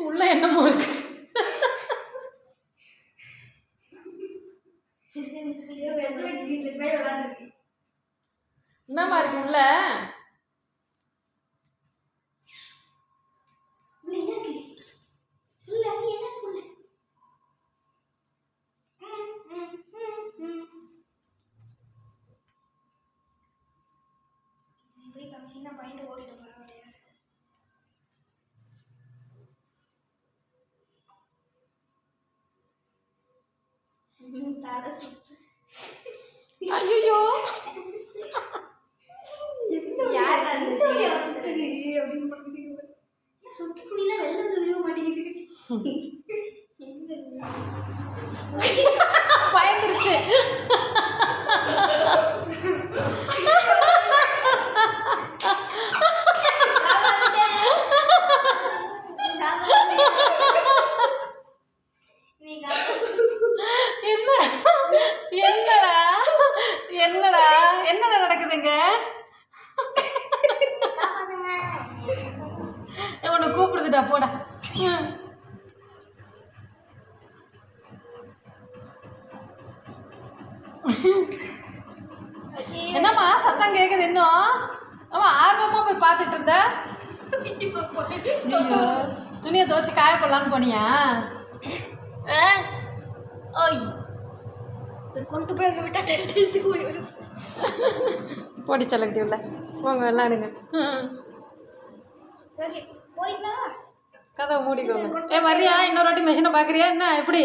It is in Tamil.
உள்ள என்னமோ இருக்கு. என்னமா இருக்கு உள்ள? சின்ன பையன் ஓடிட்டு ஐயோ சுத்தி குடியில வெள்ளம் விழுக மாட்டேங்குது. பயந்துருச்சு. என்னடா என்னடா என்னடா நடக்குதுங்க? உன்னை கூப்பிடுதுடா போடா. என்னம்மா சத்தம் கேட்குது? இன்னும் ஆமாம் ஆர்வமாக போய் பார்த்துட்டு இருந்த. துணியை துவச்சி காய போடலான்னு போனியா? ஓய் கொண்டு போய் அங்கே விட்டா டென்ட் போடி செல்லக்கிட்டே உள்ள போங்க விளாடுங்க. போயிட்டா கதை மூடிக்கோங்க. வரியா இன்னொரு வாட்டி மிஷினை பார்க்குறியா என்ன எப்படி?